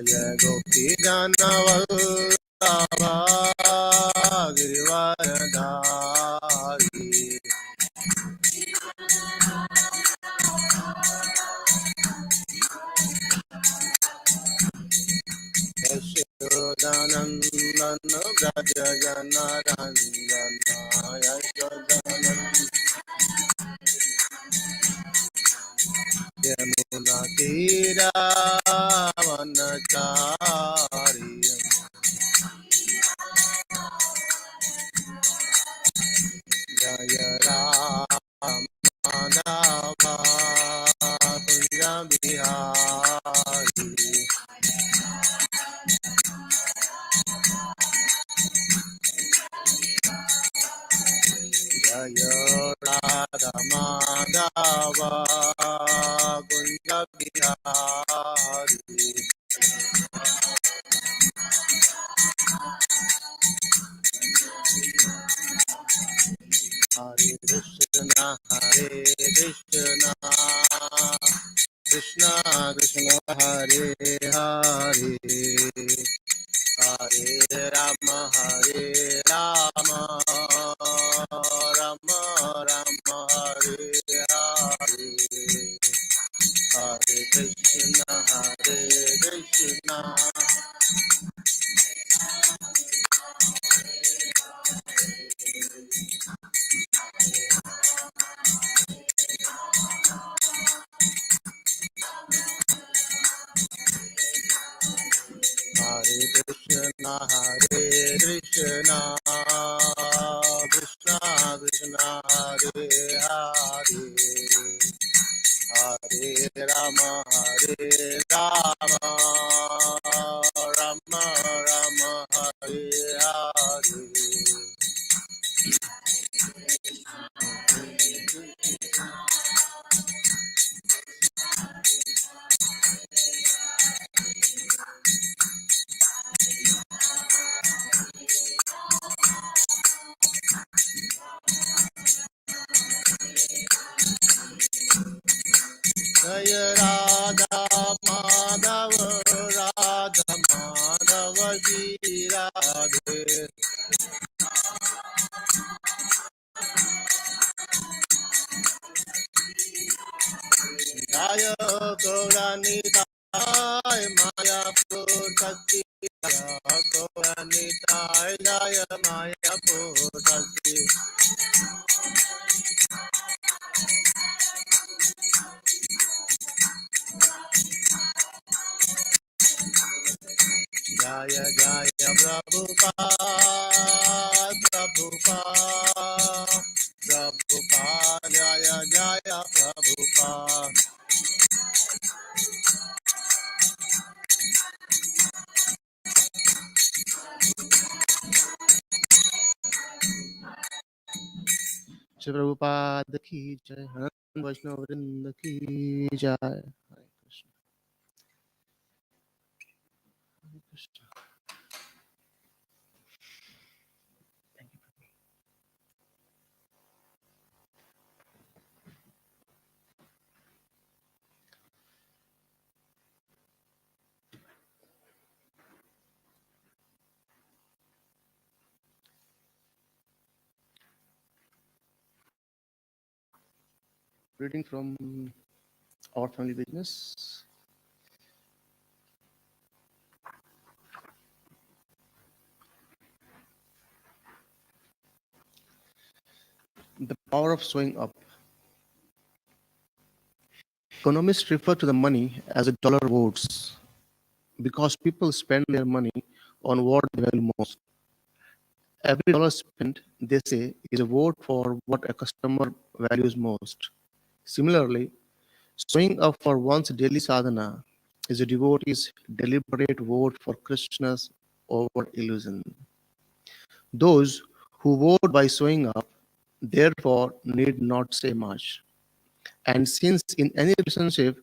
Jaya Gopi Janavallabha Girivardhari Yashodanandan Braja Janaranjana Yashodanandan Yamuna Tira Vanachari Jaya Ram Madhava Kunja Bihari Jaya Radha Madhava Kunja Bihari Hare Krishna Krishna Krishna Hare Hare Hare Rama Rama Rama Hare Hare Hare Krishna Hare Krishna Krishna Krishna Hare Hare Hare Rama Rama Rama Hare Hare Jaya Radha Madhava Ji Radhe Jaya Gauranitai Mayapur Sakti Jaya Gauranitai Jaya Mayapur Sakti Jaya Jaya Prabhupada Jaya Jaya Prabhupada Shri Prabhupada ki jai, Vaishnava Vrinda ki jai. Hare Krishna. Hare Krishna. Reading from Our Family Business. The power of showing up. Economists refer to the money as a dollar votes because people spend their money on what they value most. Every dollar spent, they say, is a vote for what a customer values most. Similarly, showing up for one's daily sadhana is a devotee's deliberate vote for Krishna's over illusion. Those who vote by showing up, therefore, need not say much. And since in any relationship,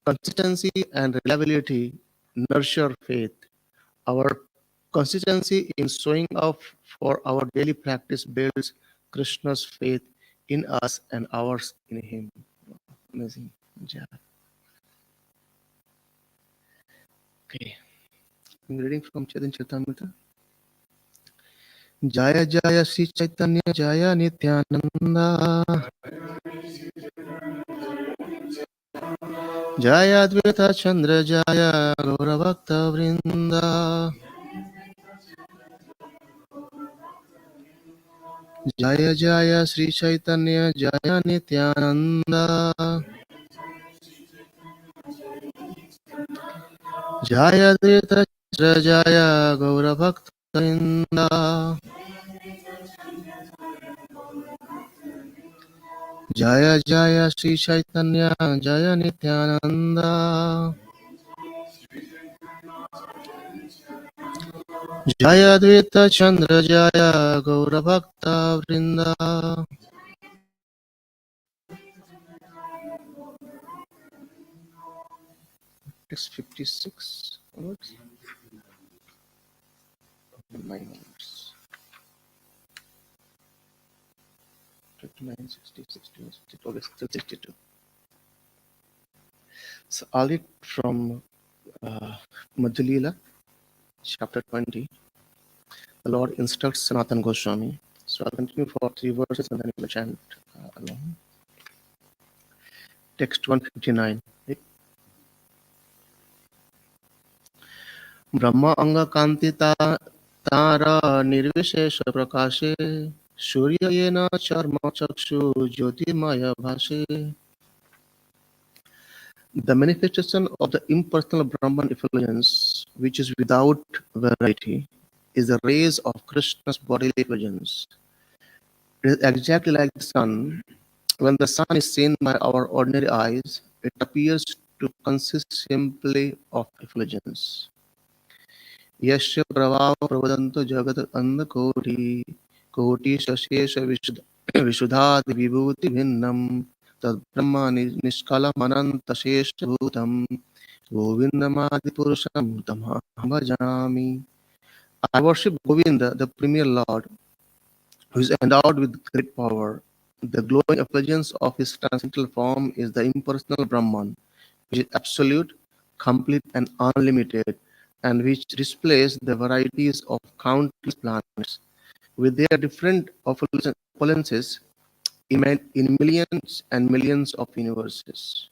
consistency and reliability nurture faith, our consistency in showing up for our daily practice builds Krishna's faith in us and ours in Him. Amazing. Yeah. Okay. I'm reading from Caritamrta. Jaya Jaya Sri Chaitanya Jaya Nityananda Jaya Advaita Chandra Jaya Gaura Bhakta Vrinda Jaya Jaya Sri Chaitanya Jaya Nityananda Jaya Advaita Chandra Jaya Gaura Bhakta Vrinda Jaya Jaya Sri Chaitanya Jaya Nityananda Jaya Advaita Chandra Jaya Gaura Bhakta Vrinda. Text 56 onwards. 9 onwards. 59, 60, 61, 62, okay, still 62. So I'll read from Madhya, chapter 20. The Lord instructs Sanatan Goswami. So I'll continue for 3 verses and then we'll chant along. Text 159. Brahma Anga Kantita Tara Nirvishesha Prakashe Surya Yena Charma Chakshu Jyoti Maya Bhashe. The manifestation of the impersonal Brahman effulgence, which is without variety, is the rays of Krishna's bodily effulgence. It is exactly like the sun. When the sun is seen by our ordinary eyes, it appears to consist simply of effulgence. Yasya pravaha pravadanta jagat andakoti koti sashesha vishuddhati vibhuti bhinnam tad brahma nishkalam ananta shesha bhutam govindamadi purusham tamaham bhajami. I worship Govinda, the premier Lord, who is endowed with great power. The glowing effulgence of his transcendental form is the impersonal Brahman, which is absolute, complete, and unlimited, and which displays the varieties of countless planets, with their different oppulences in millions and millions of universes.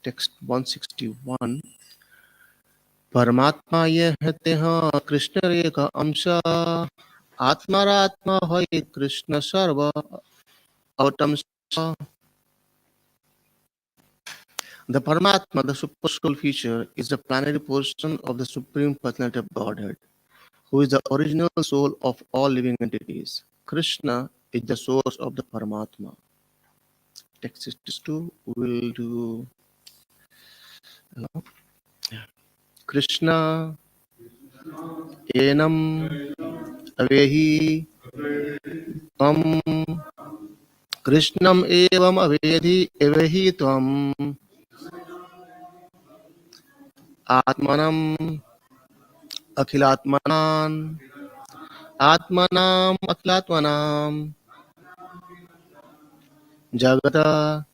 Text 161. परमात्मा ये कहते हैं कृष्ण रे का अंश आत्मारात्मा है कृष्ण सर्व अवतम. The Paramatma, the super soul feature, is the planetary portion of the Supreme Personality of Godhead, who is the original soul of all living entities. Krishna is the source of the Paramatma. Text 62 will do. Krishna enam avehi tvam Krishnam evam avehi tvam Atmanam akhilatmanan Atmanam Jagata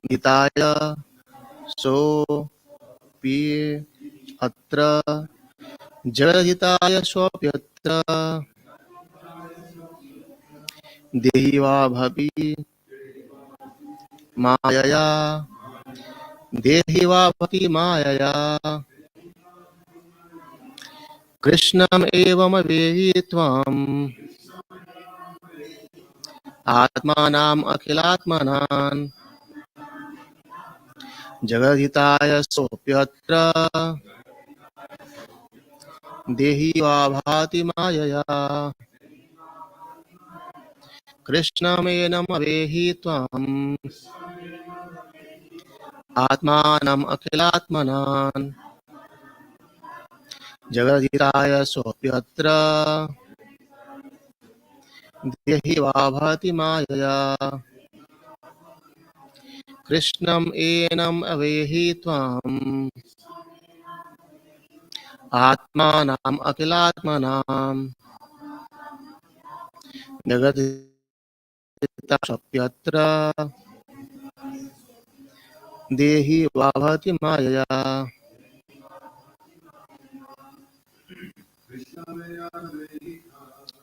Nitaya So Pi Atra Jagadhitaya Swapyatra Dehiva Bhavi Mayaya Dehiva Bhati Mayaya Krishnam Evam Avehi Tvam Atmanam Akhilatmanan Jagadhitaya Swapyatra Dehiva Bhati Mayaya Krishnamenam Avehi Tvam Atmanam Akhilatmanan Jagadhitaya Sopyatra Dehi Vabhati Mayaya Krishnam Enam Avehi Tvam Atmanam Akhilatmanam Jagadhitaya Sopyatra Dehi Vabhati Mayaya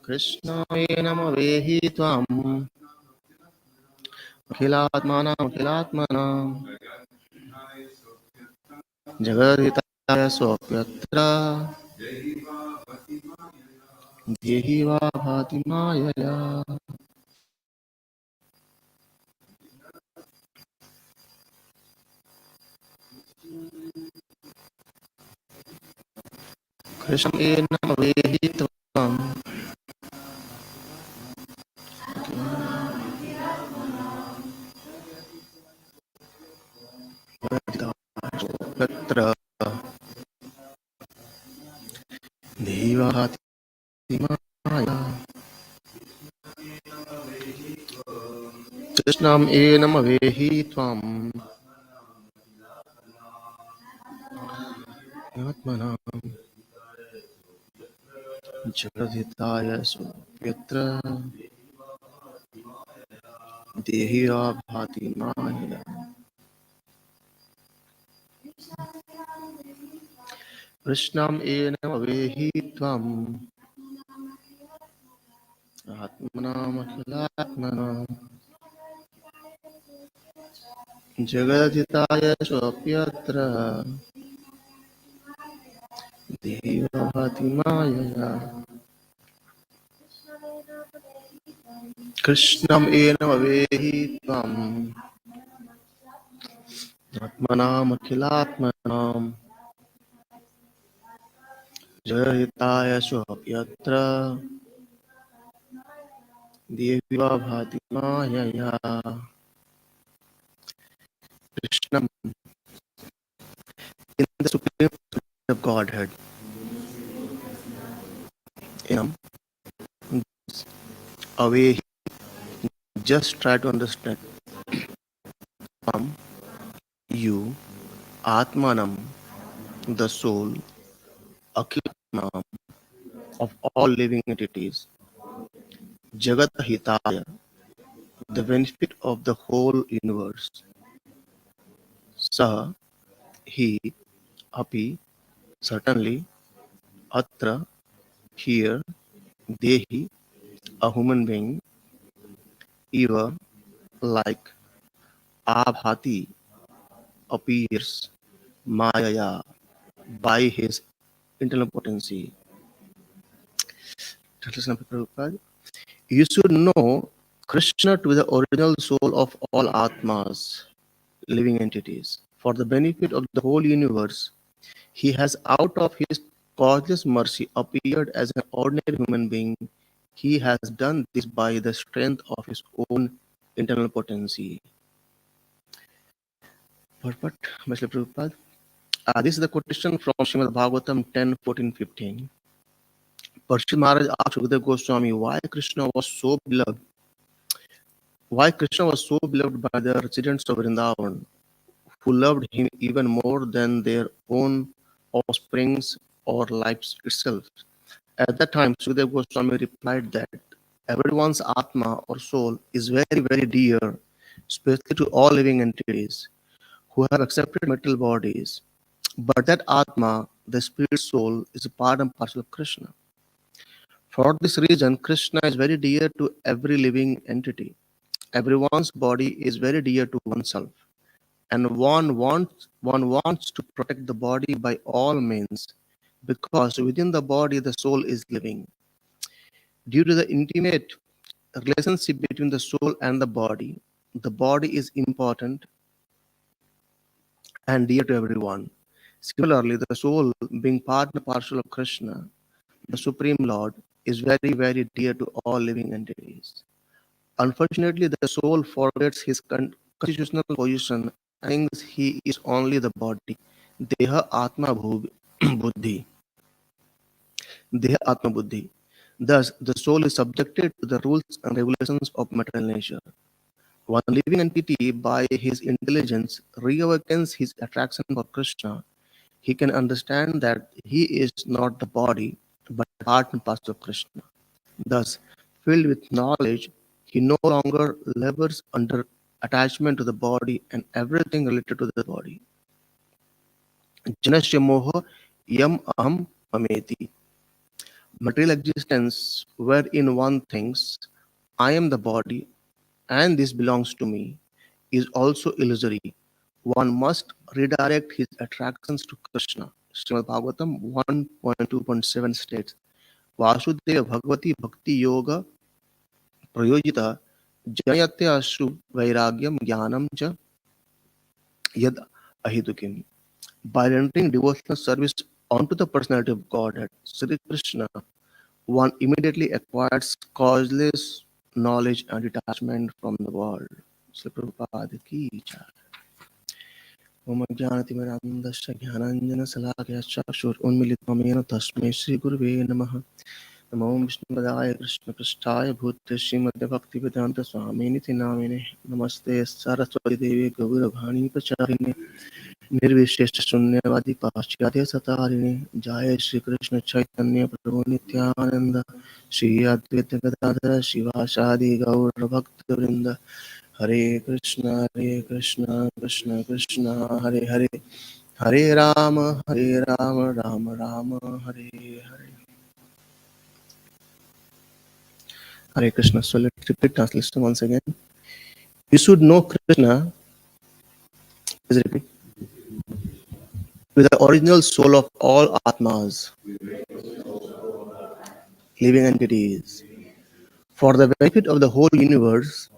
कृष्णाय नमवेहि त्वाम् अखिलात्मानामखिलात्मनां जगद्धिताय सोऽप्यत्र देहि वा भाति मायया। कृष्णाय नमवेहि त्वाम् तत्र देवाति माया। कृष्णं एनम वेहि त्वाम् आत्मनां जगदिताय सोऽप्यत्र देहि वा भाति माया। कृष्णं एनम वेहि त्वाम् आत्मनामखिलात्मनां जगदिताय सोऽप्यत्र देहि वा भाति मायया। कृष्णं एनम वेहि त्वाम् आत्मनामखिलात्मनां जयहिताय स्वप्यत्र देवी वा भाति मायया। Krishnam in the supreme of Godhead. Am away. Just try to understand. You, Atmanam, the soul, Akhilatmanam of all living entities, Jagat Hitaya, the benefit of the whole universe. Sa, he, api, certainly, atra, here, dehi, a human being, eva, like, abhati, appears, Maya, by his internal potency. Translation of Prabhupada. You should know Krishna to be the original soul of all Atmas, living entities. For the benefit of the whole universe, he has out of his causeless mercy appeared as an ordinary human being. He has done this by the strength of his own internal potency. But, Mr. Prabhupada, this is the quotation from Srimad Bhagavatam 10:14-15. Parshit Maharaj asked Sukadeva Goswami why Krishna was so beloved by the residents of Vrindavan, who loved him even more than their own offsprings or lives itself. At that time, Sukadeva Goswami replied that everyone's Atma or soul is very, very dear, especially to all living entities who have accepted material bodies. But that Atma, the spirit soul, is a part and parcel of Krishna. For this reason, Krishna is very dear to every living entity. Everyone's body is very dear to oneself, and one wants to protect the body by all means, because within the body the soul is living. Due to the intimate relationship between the soul and the body is important and dear to everyone. Similarly, the soul, being part and parcel of Krishna, the Supreme Lord, is very, very dear to all living entities. Unfortunately, the soul forgets his constitutional position and thinks he is only the body. Deha Atma Buddhi. Deha Atma Buddhi. Thus, the soul is subjected to the rules and regulations of material nature. One living entity, by his intelligence, reawakens his attraction for Krishna. He can understand that he is not the body, but part and parcel of Krishna. Thus, filled with knowledge, he no longer labors under attachment to the body and everything related to the body. Janasya moha yam aham mameti. Material existence, wherein one thinks, I am the body and this belongs to me, is also illusory. One must redirect his attractions to Krishna. Srimad Bhagavatam 1.2.7 states, Vasudeva Bhagavati Bhakti Yoga Prayojita Janayate Ashu Vairagyam Jnanam Cha Yad Ahitukim. By rendering devotional service unto the personality of Godhead, Sri Krishna, one immediately acquires causeless knowledge and detachment from the world. Srila Prabhupada ki jai. Om Jnanatimirandasya Jnananjana Salakya Chakshur Unmilitamena Tasmai Sri Gurve Namaha. Namo Vishnupadaya Krishna Prasthaya Bhutya Srimad Bhakti Vedanta Swami Niti Namine. Namaste Saraswati Devi Gauravani Pacharine. निर्विशेष शून्यवादी पाश्चात्य सतारिणे जय श्री कृष्ण चैतन्य प्रभु नित्यानंद श्री अद्वैत गदाधर शिवासादि गौर भक्त वृंद हरे Krishna Krishna Krishna Hare Hare Hare Ram Ram Ram Hare Hare. Hare Krishna. So let's repeat translation once again. You should know Krishna. Please repeat. With the original soul of all Atmas, living entities. For the benefit of the whole universe,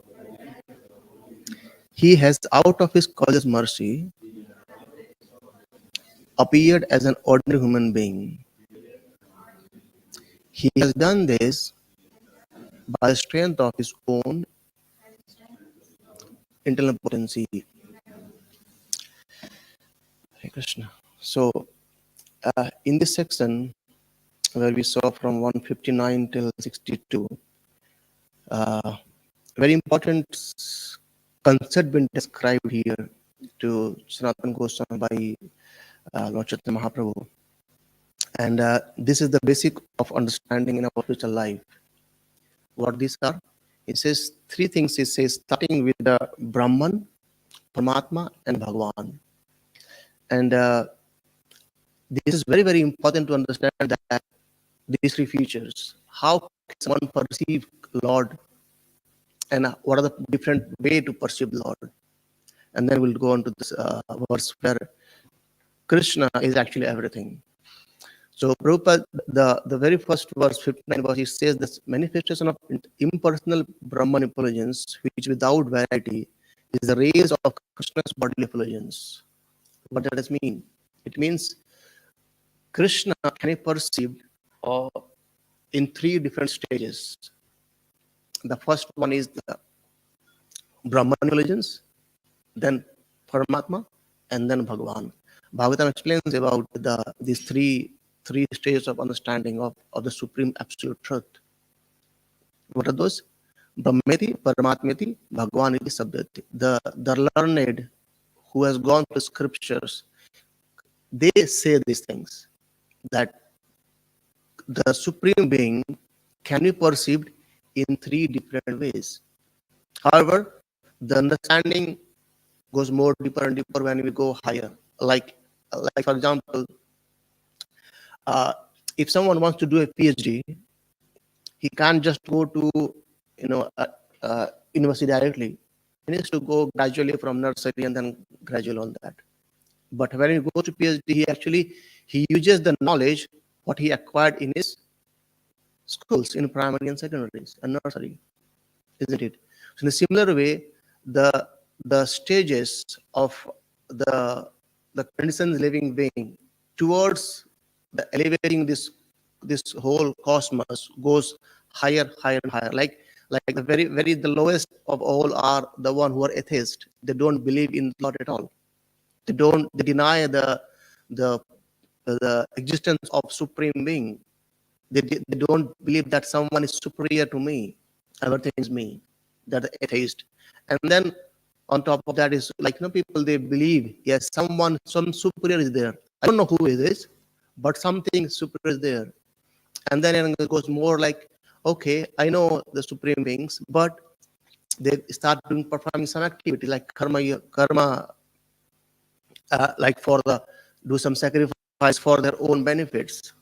he has, out of his causeless mercy, appeared as an ordinary human being. He has done this by the strength of his own internal potency. Hare Krishna. So, in this section, where we saw from 159 till 62, very important concept been described here to Sanatana Goswami by Lord Chaitanya Mahaprabhu. And this is the basic of understanding in our spiritual life. What these are? It says three things. It says starting with the Brahman, Paramatma, and Bhagavan. And this is very, very important to understand that these three features. How can someone perceive Lord, and what are the different way to perceive Lord? And then we'll go on to this verse where Krishna is actually everything. So Prabhupada, the very first verse, 59 verse, it says this manifestation of impersonal Brahman effulgence, which without variety is the rays of Krishna's bodily effulgence. What does that mean? It means Krishna can be perceived in three different stages. The first one is the Brahman effulgence, then Paramatma, and then Bhagavan. Bhagavatam explains about these three stages of understanding of the supreme absolute truth. What are those? Brahmeti, Paramatmeti, Bhagavaniti, Sabdati. The learned who has gone through scriptures, they say these things, that the supreme being can be perceived in three different ways. However, the understanding goes more deeper and deeper when we go higher. Like for example, if someone wants to do a PhD, he can't just go to university directly. He needs to go gradually from nursery and then gradually on that. But when he goes to PhD, he uses the knowledge what he acquired in his schools, in primary and secondaries and nursery, isn't it? So in a similar way, the stages of the conditioned living being towards the elevating this whole cosmos goes higher and higher. Like the the lowest of all are the one who are atheist. They don't believe in God at all. They deny the existence of supreme being. They don't believe that someone is superior to me. Everything is me. They're the atheist. And then on top of that is people, they believe, yes, some superior is there. I don't know who it is, but something superior is there. And then it goes more like, okay, I know the supreme beings, but they start performing some activity like karma, like do some sacrifice for their own benefits,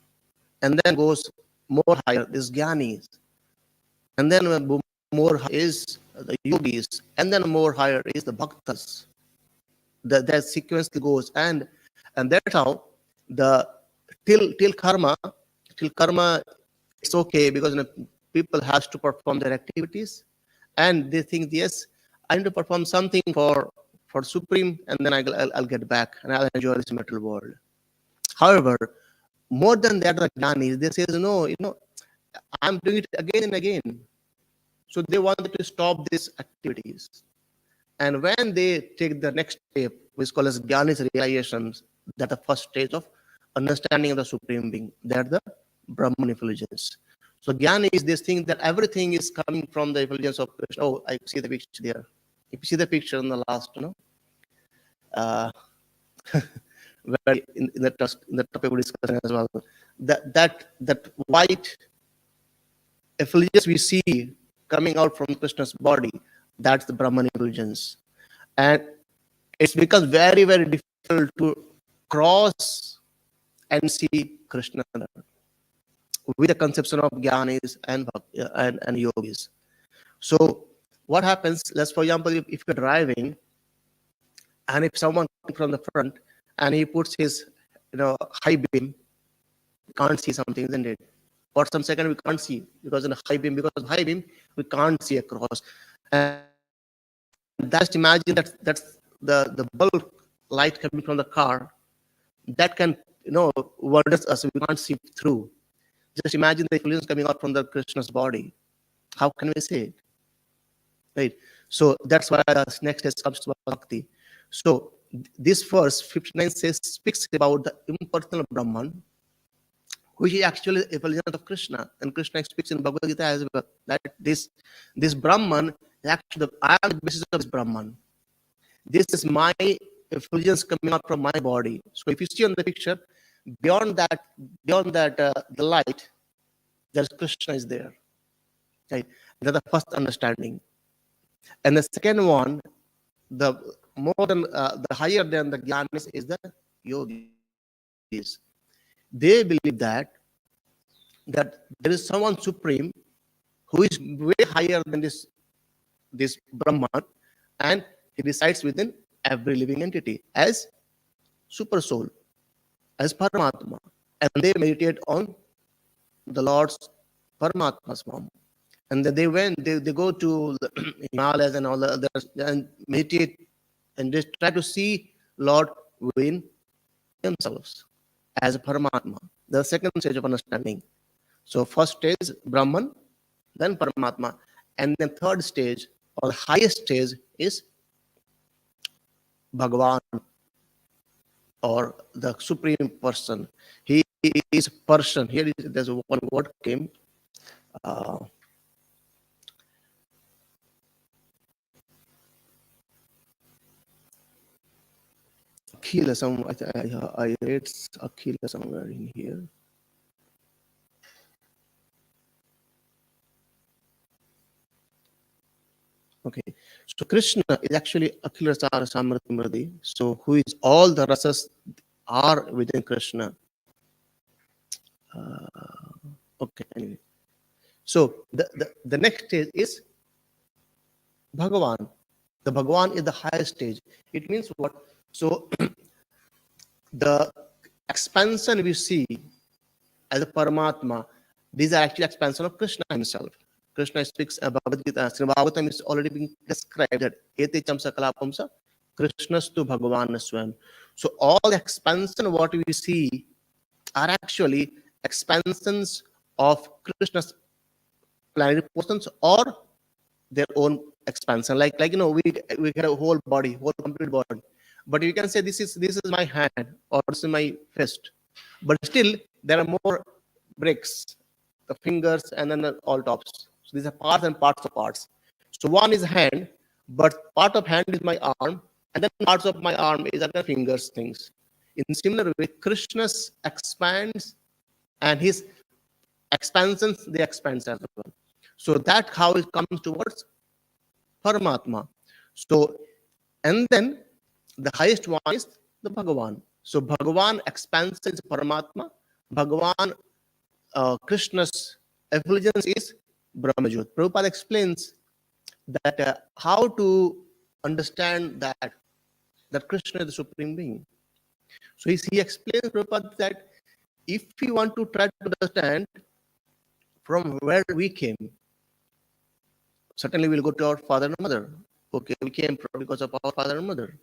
and then goes more higher is Gyanis, and then more is the yogis, and then more higher is the bhaktas. That sequence goes, and that's how the till karma it's okay, because people has to perform their activities, and they think, yes, I need to perform something for supreme, and then I'll get back and I'll enjoy this material world. However, more than that, the jnanis, they say, no, I'm doing it again and again. So they wanted to stop these activities. And when they take the next step, which is called as Jnanis realizations, that the first stage of understanding of the Supreme Being, they're the Brahman effulgence. So Jnana is this thing that everything is coming from the effulgence of Krishna. Oh, I see the picture there. If you see the picture in the last, uh, where in the topic we discussed as well, that white effulgence we see coming out from Krishna's body, that's the Brahman effulgence. And it's becomes very, very difficult to cross and see Krishna with the conception of Jnanis and yogis. So what happens, let's for example, if you're driving, and if someone comes from the front and he puts his high beam, we can't see something, isn't it? For some second we can't see, because in a high beam, we can't see across. And just imagine that's the bulb light coming from the car that can wonders us, we can't see through. Just imagine the effulgence coming out from the Krishna's body. How can we say it? Right? So that's why the next test comes to bhakti. So this verse 59 speaks about the impersonal Brahman, which is actually the effulgence of Krishna. And Krishna speaks in Bhagavad Gita as well, that this Brahman is actually I am the basis of this Brahman. This is my effulgence coming out from my body. So if you see on the picture, beyond that, the light, there's Krishna is there. Right? That's the first understanding. And the second one, the higher than the Jnanis is the yogis. They believe that there is someone supreme who is way higher than this Brahman, and he resides within every living entity as super soul, as Paramatma, and they meditate on the Lord's Paramatma's form. And then they go to the Himalayas and all the others and meditate and just try to see Lord within themselves as a Paramatma. The second stage of understanding. So first stage Brahman, then Paramatma, and then third stage or the highest stage is Bhagavan, or the supreme person. He is person. Here there's one word came. Akhila, I read Akhila somewhere in here. Okay, so Krishna is actually Akhila Sara Samritimradi. So who is all the rasas are within Krishna. Okay, anyway. So the next stage is Bhagavan. The Bhagavan is the highest stage. It means what? So the expansion we see as a Paramatma, these are actually expansion of Krishna himself. Krishna speaks about Bhagavad Gita. Srimad Bhagavatam is already being described that Ete Chamsa Kalapamsa Krishnastu Bhagavan Swam. So all expansion what we see are actually expansions of Krishna's planetary portions or their own expansion. Like we get a whole body, whole complete body. But you can say this is my hand or this is my fist. But still there are more bricks, the fingers and then all tops. So these are parts and parts of parts. So one is hand, but part of hand is my arm, and then parts of my arm is other fingers things. In similar way, Krishna's expands and his expansions, they expand as well. So that's how it comes towards Paramatma. So, and then the highest one is the Bhagavan. So Bhagavan expands is Paramatma. Bhagavan Krishna's effulgence is Brahmajyot. Prabhupada explains that how to understand that Krishna is the supreme being. So he explains, Prabhupada, that if we want to try to understand from where we came, certainly we'll go to our father and mother. Okay, we came because of our father and mother.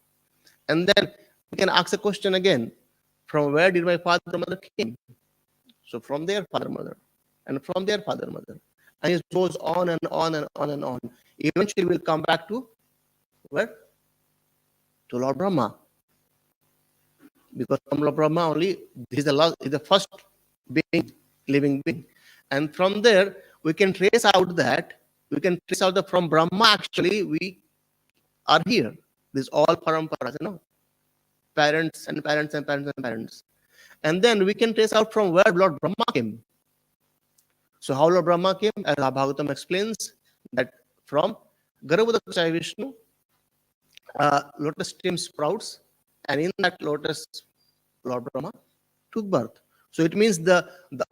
And then we can ask the question again, from where did my father and mother came? So from their father and mother, and from their father and mother. And it goes on and on and on and on. Eventually we'll come back to where? To Lord Brahma. Because from Lord Brahma only, this is the first being, living being. And from there, we can trace out that from Brahma actually we are here. This is all paramparas, parents and parents and parents and parents. And then we can trace out from where Lord Brahma came. So how Lord Brahma came, as Bhagavatam explains, that from Garbhodakshaya Vishnu, lotus stem sprouts, and in that lotus, Lord Brahma took birth. So it means the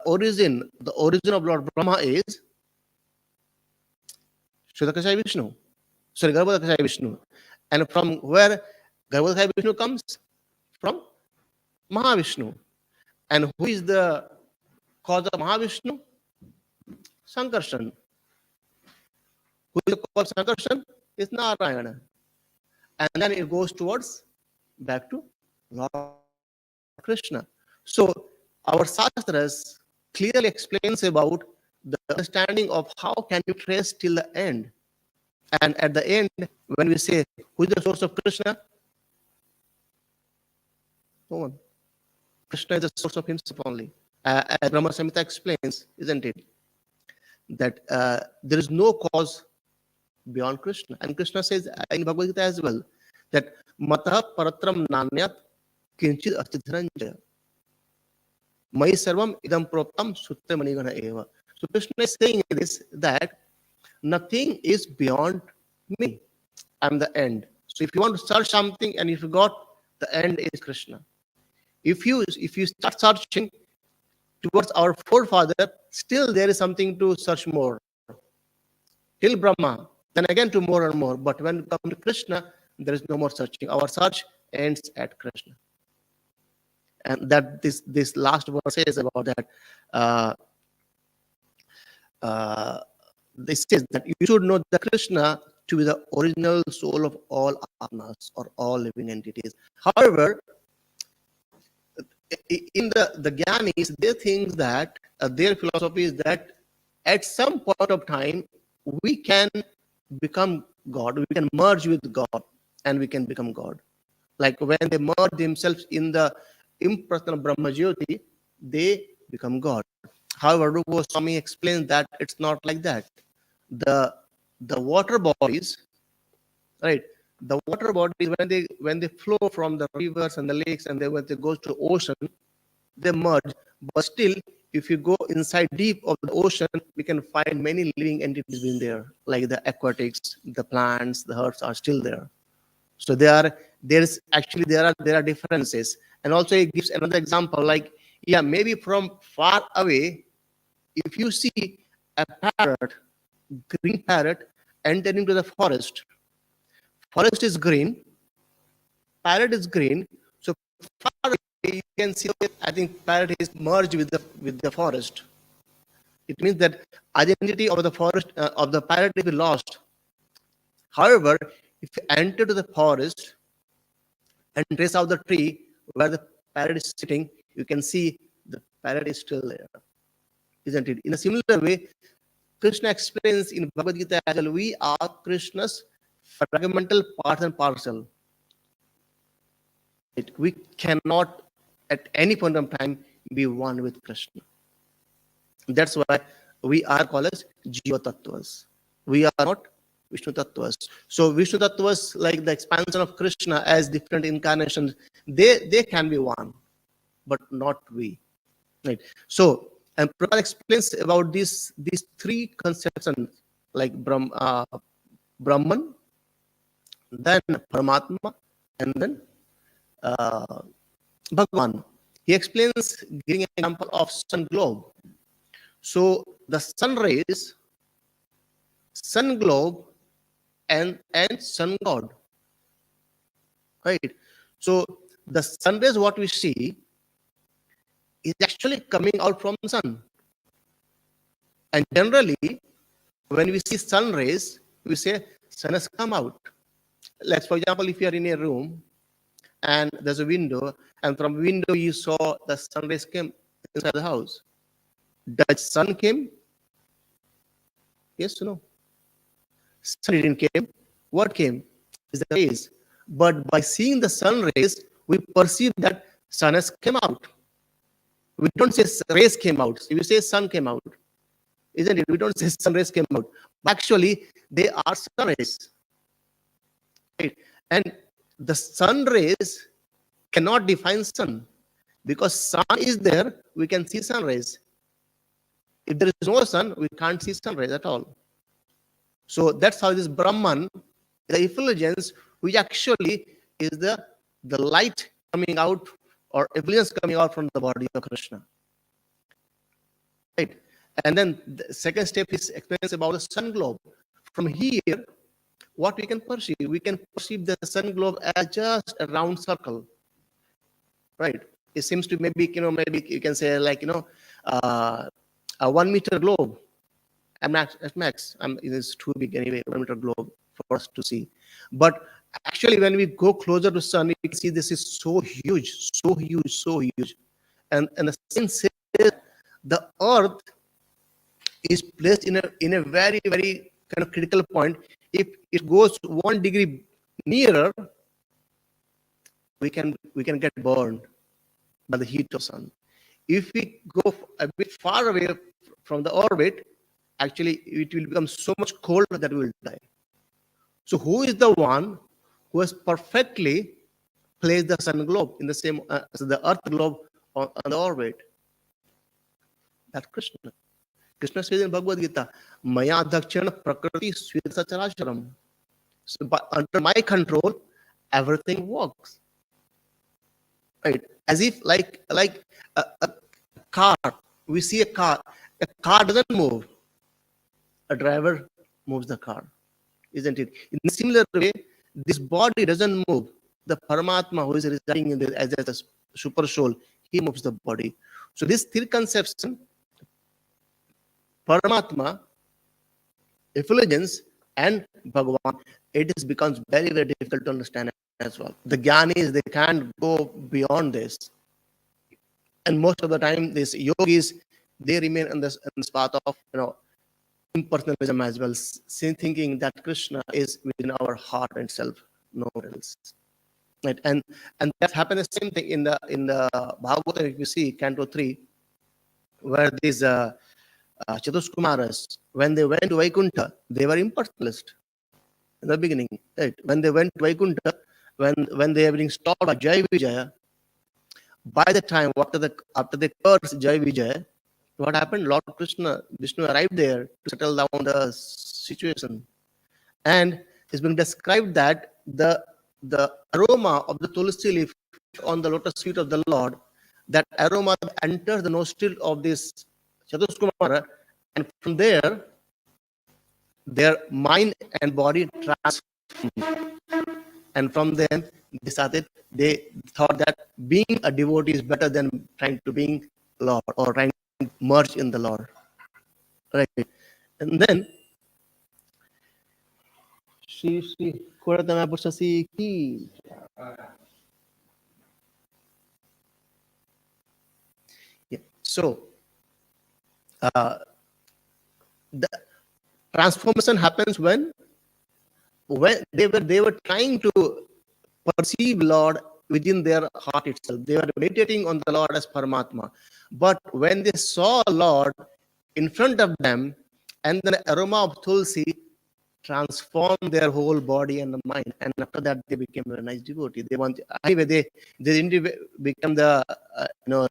origin of Lord Brahma is Shuddhakshaya Vishnu. Sorry, Garbhodakshaya Vishnu. And from where Garbhodakshaya Vishnu comes? From Mahavishnu. And who is the cause of Mahavishnu? Sankarshan. Who is the cause of Sankarshan? Is Narayana. And then it goes towards back to Lord Krishna. So our Shastras clearly explains about the understanding of how can you trace till the end. And at the end, when we say, who is the source of Krishna? No one. Krishna is the source of himself only. As Brahma Samhita explains, isn't it? That there is no cause beyond Krishna. And Krishna says in Bhagavad Gita as well, that Matah Paratram Nanyat Kinchid Astidharanjaya. Mai Sarvam Idam Proptam Sutra Manigana Eva. So Krishna is saying this, that nothing is beyond me. I'm the end. So if you want to search something and if you got, the end is Krishna. If you start searching towards our forefather, still there is something to search more. Till Brahma, then again to more and more. But when we come to Krishna, there is no more searching. Our search ends at Krishna. And that this last verse says about that. This says that you should know the Krishna to be the original soul of all atmas or all living entities. However, in the Gyanis, they think that their philosophy is that at some point of time we can become God, we can merge with God, and we can become God. Like when they merge themselves in the impersonal Brahma Jyoti, they become God. However, Rupa Goswami explains that it's not like that. The water bodies, right? The water bodies, when they flow from the rivers and the lakes, and when they go to ocean, they merge. But still, if you go inside deep of the ocean, we can find many living entities in there, like the aquatics, the plants, the herbs are still there. So there are differences. And also it gives another example, like, yeah, maybe from far away, if you see a parrot, green parrot, entering to the forest is green, parrot is green, so far away you can see that I think parrot is merged with the forest. It means that identity of the forest of the parrot will be lost. However, if you enter to the forest and trace out the tree where the parrot is sitting, you can see the parrot is still there, isn't it? In a similar way, Krishna explains in Bhagavad Gita as well, we are Krishna's fragmental part and parcel. We cannot at any point of time be one with Krishna. That's why we are called as Jiva Tattvas. We are not Vishnu Tattvas. So Vishnu Tattvas, like the expansion of Krishna as different incarnations, they can be one, but not we. Right. So, and Prabhupada explains about these three conceptions, like Brahman, then Paramatma, and then Bhagavan. He explains, giving an example of sun globe. So the sun rays, sun globe, and sun god, right? So the sun rays, what we see, is actually coming out from the sun. And generally, when we see sun rays, we say sun has come out. Let's, for example, if you are in a room and there's a window, and from window you saw the sun rays came inside the house. Does sun came? Yes or no? Sun didn't came. What came? Is the rays. But by seeing the sun rays, we perceive that sun has come out. We don't say rays came out. We say sun came out. Isn't it? We don't say sun rays came out. But actually, they are sun rays. Right? And the sun rays cannot define sun. Because sun is there, we can see sun rays. If there is no sun, we can't see sun rays at all. So that's how this Brahman, the effulgence, which actually is the light coming out, or effulgence coming out from the body of Krishna. Right? And then the second step is explains about the sun globe. From here, what we can perceive? We can perceive the sun globe as just a round circle. Right? It seems to maybe you can say like a 1 meter globe. At max, it's too big anyway, 1 meter globe for us to see. But actually, when we go closer to sun, we can see this is so huge, so huge, so huge. And the science says the earth is placed in a very, very kind of critical point. If it goes 1 degree nearer, we can get burned by the heat of sun. If we go a bit far away from the orbit, actually it will become so much colder that we will die. So who is the one who has perfectly placed the sun globe in the same as the earth globe on the orbit? That's Krishna. Krishna says in Bhagavad Gita, Maya Dakshana Prakriti Sweta Characharam. So under my control, everything works. Right? As if like a car. We see a car. A car doesn't move. A driver moves the car, isn't it? In a similar way, this body doesn't move. The Paramatma who is residing in as a super soul, he moves the body. So this third conception, Paramatma, effulgence, and Bhagavan, it becomes very, very difficult to understand as well. The Gyanis, they can't go beyond this. And most of the time, these yogis, they remain in this path of impersonalism as well, thinking that Krishna is within our heart itself, nowhere else. Right? And that happened the same thing in the Bhagavatam. If you see Canto 3, where these Chatuskumaras, when they went to Vaikuntha, they were impersonalist in the beginning. Right? When they went to Vaikuntha, when they were being stopped by Jai Vijaya, by the time after they cursed Jai Vijaya, what happened? Lord Vishnu arrived there to settle down the situation. And it's been described that the aroma of the tulsi leaf on the lotus feet of the Lord, that aroma enters the nostril of this Chatuskumara, and from there, their mind and body transformed. And from them, they thought that being a devotee is better than trying to being Lord or trying to merge in the Lord. Right? And then, Shri Caritamrta ki. Yeah. So, the transformation happens when they were trying to perceive Lord within their heart itself. They were meditating on the Lord as Paramatma. But when they saw Lord in front of them, and the aroma of tulsi transformed their whole body and the mind, and after that they became a nice devotee. They didn't become the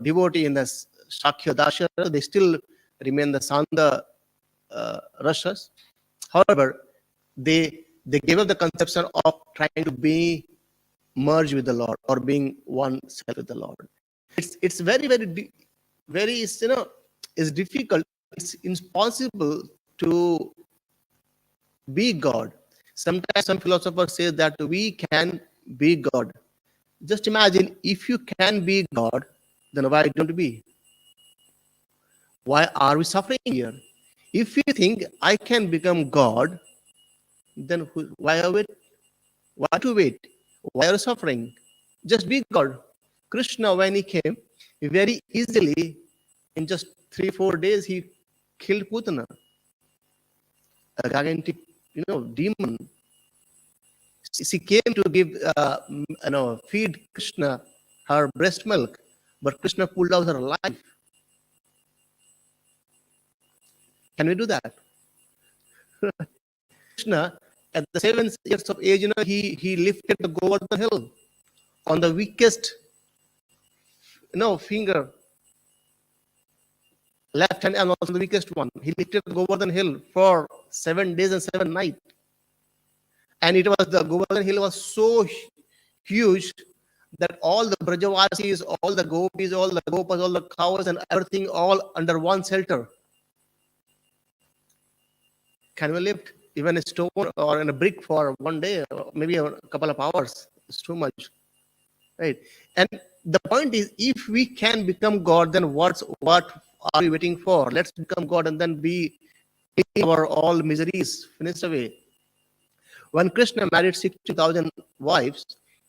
devotee in the Shakya Dasha. They still remain the Sanda Rashas. However, they gave up the conception of trying to be merged with the Lord or being one self with the Lord. It's very, very, very, it's difficult it's impossible to be God. Sometimes some philosophers say that we can be God. Just imagine, if you can be God, then why don't we? Why are we suffering here? If you think I can become God, then why are we? Why to wait? Why are you suffering? Just be God. Krishna, when he came, very easily, in just 3 4 days, he killed Putana, a gigantic, demon. She came to give, feed Krishna her breast milk, but Krishna pulled out her life. Can we do that? Krishna, at the 7 years of age, he lifted the Govardhan hill on the weakest, finger, left hand, and also the weakest one. He lifted the Govardhan hill for 7 days and 7 nights, and the Govardhan hill was so huge that all the Brajavasis, all the gopis, all the gopas, all the cows, and everything, all under one shelter. Can we lift even a stone or in a brick for one day, or maybe a couple of hours? It's too much, right? And the point is, if we can become God, then what are we waiting for? Let's become God and then be our all miseries finished away. When Krishna married 60,000 wives,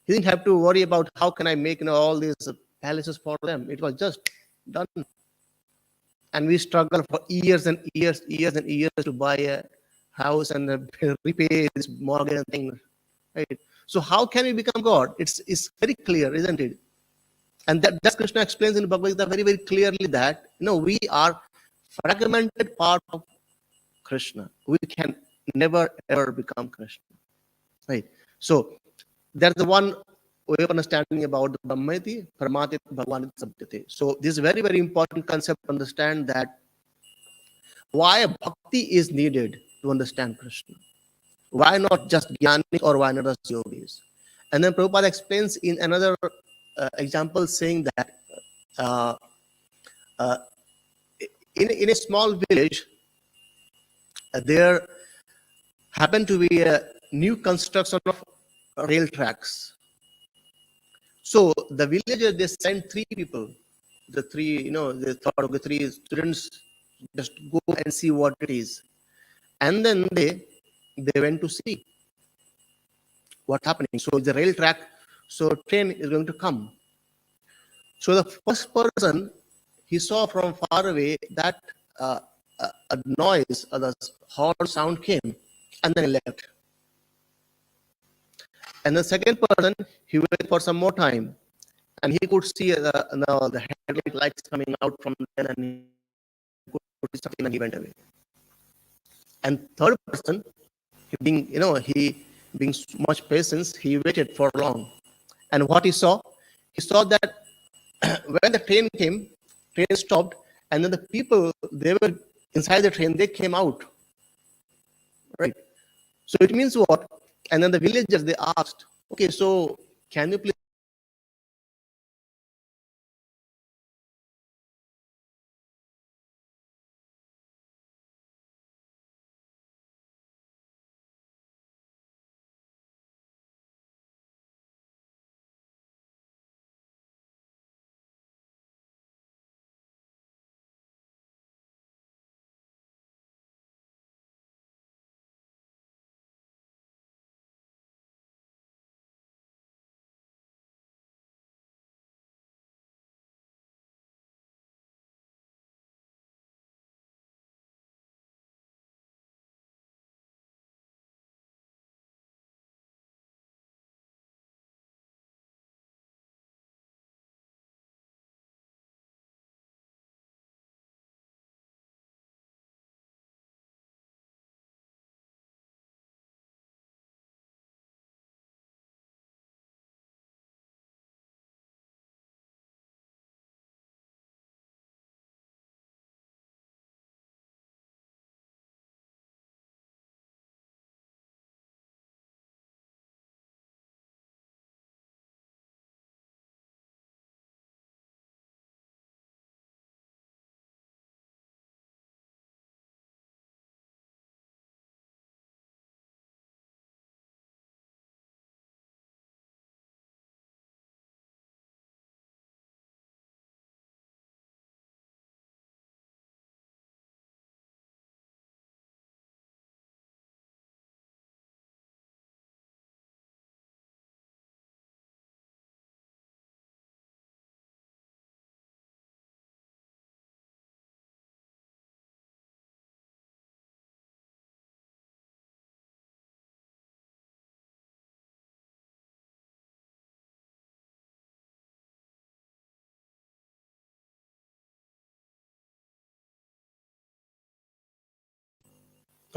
he didn't have to worry about how can I make all these palaces for them. It was just done. And we struggle for years and years and years to buy a house and repay this mortgage and things. Right? So how can we become God? It's very clear, isn't it? And that's Krishna explains in Bhagavad Gita very, very clearly that we are fragmented part of Krishna. We can never ever become Krishna. Right. So that's the one way of understanding about the Brahmati, Paramati, Bhagavan, Sabhyate. So this is very, very important concept to understand, that why bhakti is needed to understand Krishna. Why not just Jnani, or why not just yogis? And then Prabhupada explains in another example, saying that uh, uh, in a small village, there happened to be a new construction of rail tracks. So the villagers, they sent 3 people. They thought, okay, 3 students, just go and see what it is. And then they went to see what's happening. So the rail track, so train is going to come. So the first person, he saw from far away that a noise, the horn sound came, and then he left. And the second person, he waited for some more time, and he could see the headlight lights coming out from there, and he could see something, and he went away. And third person, he being much patience, he waited for long. And what he saw that when the train came, train stopped, and then the people, they were inside the train, they came out, right? So it means what? And then the villagers, they asked, okay, so can you please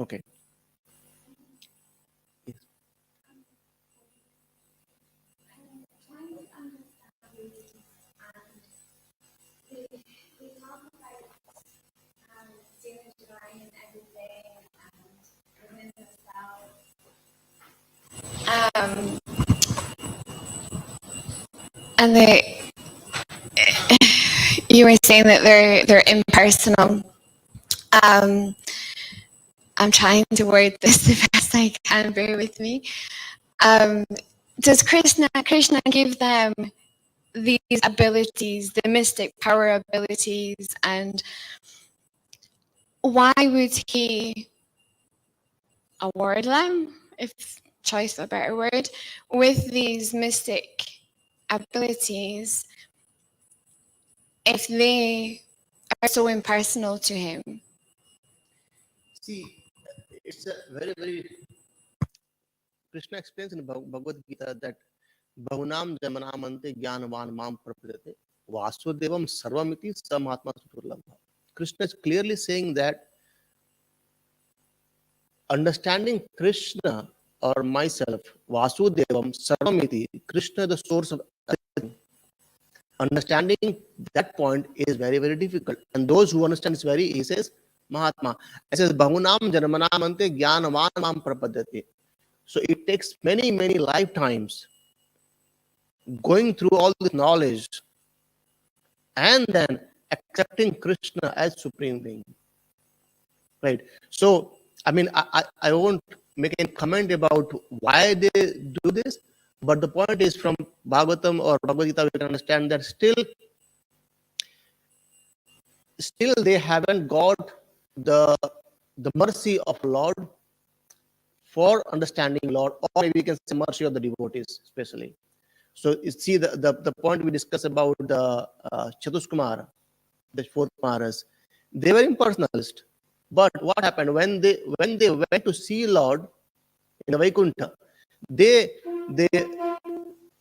Okay. Yes. Um, and they, you were saying that they're impersonal. Um, I'm trying to word this the best I can. Bear with me. Um, does Krishna give them these abilities, the mystic power abilities, and why would he award them, if choice a better word, with these mystic abilities if they are so impersonal to him? See, it's a very, very. Krishna explains in Bhagavad Gita that Bahunam Jamanamante Jnanavan Mam Prapadate Vasudevam Sarvamiti Samatma Suturlabha. Krishna is clearly saying that understanding Krishna or myself, Vasudevam Sarvamiti, Krishna the source of everything. Understanding that point is very, very difficult. And those who understand this very, he says, Mahatma. He says, Bahunam Janmanamante Jnanavan Mam Prapadate. So it takes many, many lifetimes going through all this knowledge and then accepting Krishna as supreme being. Right. So, I mean, I won't make any comment about why they do this, but the point is from Bhagavatam or Bhagavad Gita, we can understand that still they haven't got the mercy of Lord for understanding Lord, or maybe we can say mercy of the devotees, especially. So you see the point we discussed about the Chatuskumara, the four Kumaras, they were impersonalist. But what happened when they went to see Lord in the Vaikuntha, they they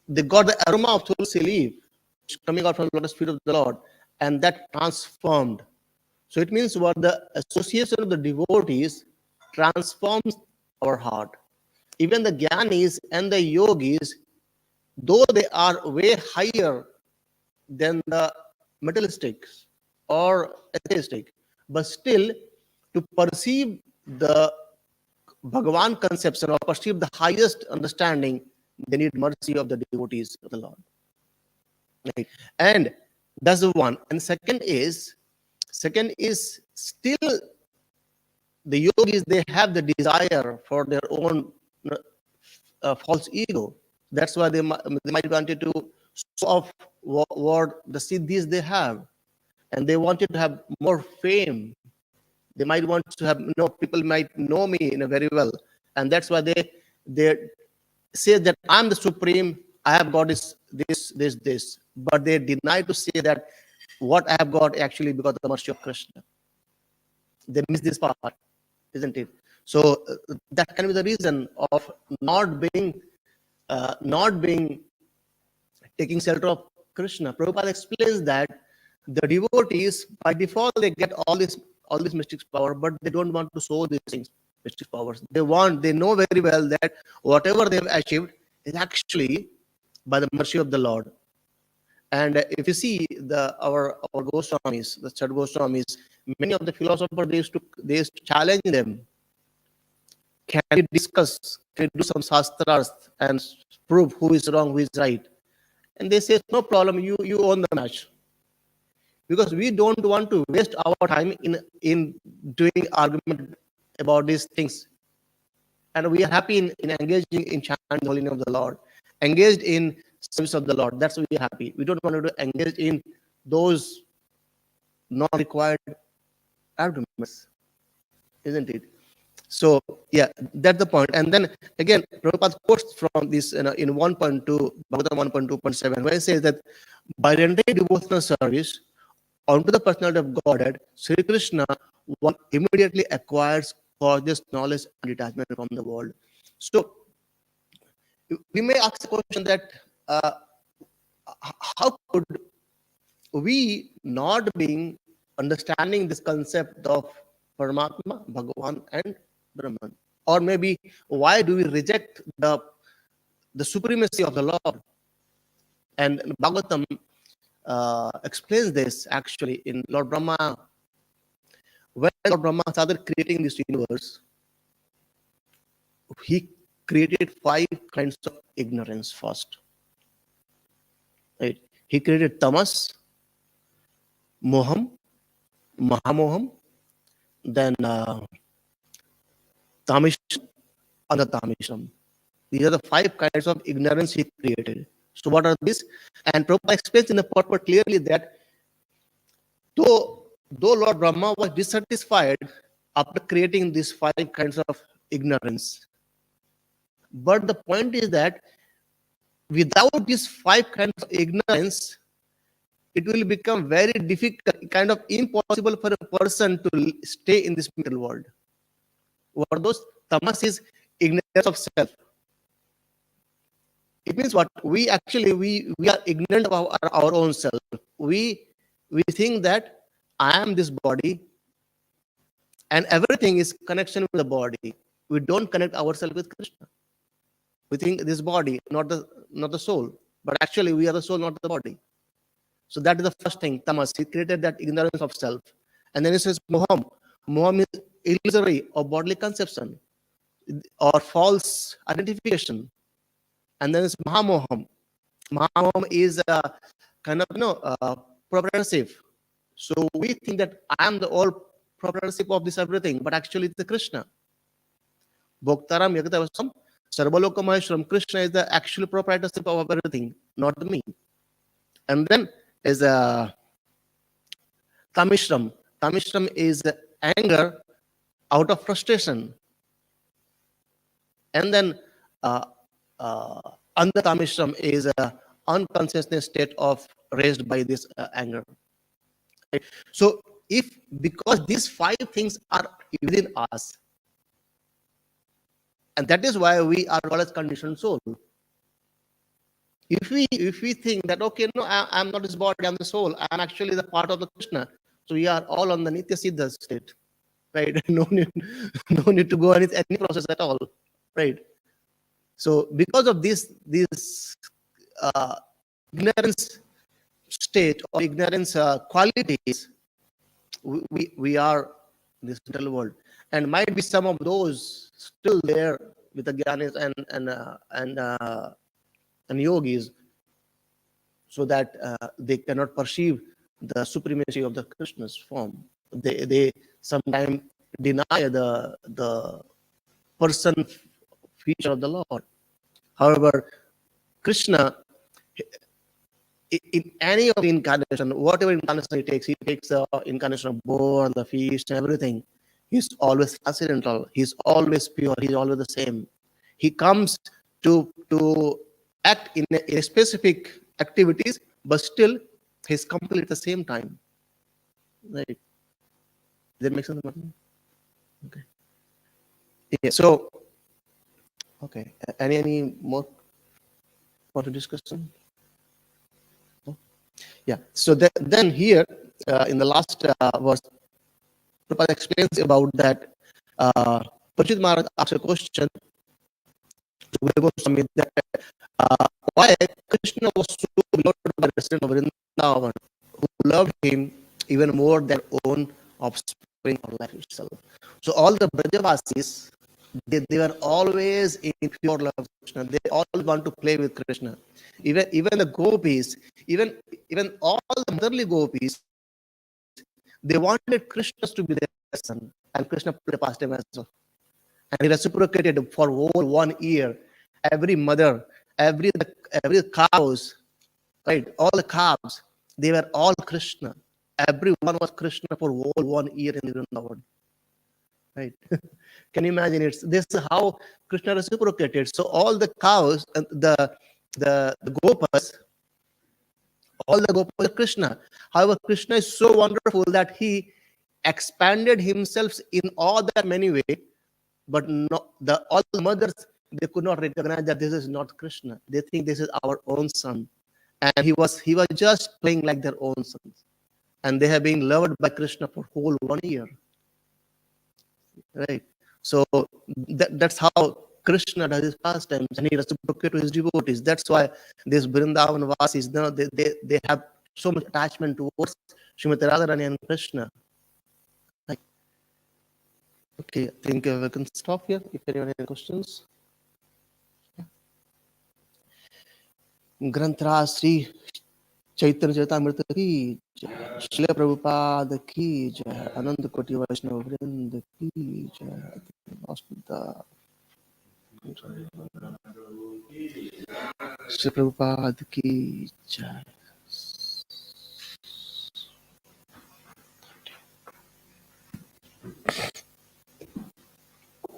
they got the aroma of tulsi leaf coming out from the lotus feet of the Lord, and that transformed. So it means what the association of the devotees transforms our heart. Even the jnanis and the yogis, though they are way higher than the materialistics or atheistic, but still to perceive the Bhagavan conception or perceive the highest understanding, they need mercy of the devotees of the Lord. Right? And that's the one. And second is still the yogis, they have the desire for their own false ego. That's why they might wanted to show off what the siddhis they have, and they wanted to have more fame. They might want to have people might know me in a very well, and that's why they say that I'm the supreme. I have got this, but they deny to say that what I have got actually because of the mercy of Krishna. They miss this part, isn't it? So that can be the reason of not being taking shelter of Krishna. Prabhupada explains that the devotees by default they get all this mystic power, but they don't want to show these things, mystic powers. They know very well that whatever they've achieved is actually by the mercy of the Lord. And if you see our Goswamis, the third Goswamis, many of the philosophers they used to challenge them. Can we discuss? Can we do some shastras and prove who is wrong, who is right? And they say, no problem, you own the match. Because we don't want to waste our time in doing argument about these things. And we are happy in engaging in chanting the holy name of the Lord, engaged in service of the Lord. That's why we are happy. We don't want to engage in those non-required arguments, isn't it? So yeah, that's the point. And then again, Prabhupada quotes from this in 1.2, Bhagavatam 1.2.7, where it says that by rendering devotional service unto the personality of Godhead, Sri Krishna, one immediately acquires conscious knowledge and detachment from the world. So we may ask the question that how could we not being understanding this concept of Paramatma, Bhagavan, and Brahman? Or maybe why do we reject the supremacy of the Lord? And Bhagavatam explains this actually in Lord Brahma. When Lord Brahma started creating this universe, he created 5 kinds of ignorance first. Right? He created tamas, moham, mahamoham, then tamishram, anatamishram. These are the 5 kinds of ignorance he created. So what are these? And Prabhupada explains in the purport clearly that though Lord Brahma was dissatisfied after creating these 5 kinds of ignorance, but the point is that without these 5 kinds of ignorance, it will become very difficult, kind of impossible for a person to stay in this material world. What are those? Tamas is ignorance of self. It means what? We actually we are ignorant of our own self. We think that I am this body and everything is connection with the body. We don't connect ourselves with Krishna. We think this body, not the soul, but actually we are the soul, not the body. So that is the first thing, tamas. He created that ignorance of self. And then he says moham. Moham is illusory or bodily conception or false identification. And then it's mahamoham. Mahamoham is a kind of proprietorship. So we think that I am the all proprietorship of this everything, but actually it's the Krishna. Bhoktaram Yagatavasam Sarvaloka Maheshwaram. Krishna is the actual proprietorship of everything, not me. And then is Tamishram. Tamishram is anger out of frustration. And then Andatamishram is a unconsciousness state of raised by this anger. Right? So because these 5 things are within us, and that is why we are called as conditioned soul. If we think that okay, no, I'm not this body, I'm the soul, I'm actually the part of the Krishna, so we are all on the Nitya Siddha state, right? No need to go any process at all, right? So because of this ignorance state or ignorance qualities, we are in this mental world, and might be some of those still there with the gyanis and yogis, so that they cannot perceive the supremacy of the Krishna's form. They sometimes deny the person feature of the Lord. However, Krishna, in any of the incarnation, whatever incarnation he takes the incarnation of boar, the feast, everything. He's always transcendental. He's always pure. He's always the same. He comes to act in a specific activities, but still he's complete at the same time. Right? Does that make sense? Okay. Yeah. So, okay. Any more for the discussion? No? Yeah. So then here in the last verse, Prabhupada explains about that. Pachit Maharaj asks a question to Guru Goswami that why Krishna was so beloved by the resident of Vrindavan, who loved him even more than own offspring or life itself. So all the Brajavasis, they were always in pure love of Krishna. They always want to play with Krishna. Even the gopis, even all the motherly gopis, they wanted Krishna to be their son, and Krishna played the pastime as well. And he reciprocated for over 1 year. Every mother, every cows, right? All the calves, they were all Krishna. Everyone was Krishna for whole 1 year in Vrindavan. Right? Can you imagine? This is how Krishna reciprocated. So all the cows and the gopas, all the gopas are Krishna. However, Krishna is so wonderful that he expanded himself in all that many ways, but all the mothers, they could not recognize that this is not Krishna. They think this is our own son, and he was just playing like their own sons, and they have been loved by Krishna for whole 1 year. Right. So that's how Krishna does his pastimes, and he reciprocates to his devotees. That's why these Vrindavan Vasis, they have so much attachment towards Srimati Radharani and Krishna. Like, okay, I think we can stop here if anyone has any questions. Granthra Sri Chaitanya Charitamrta ki jai, Srila Prabhupada ki jai, Ananda Koti Vaishnava Vrinda ki jai. Lost the Sri Prabhupada ki jai.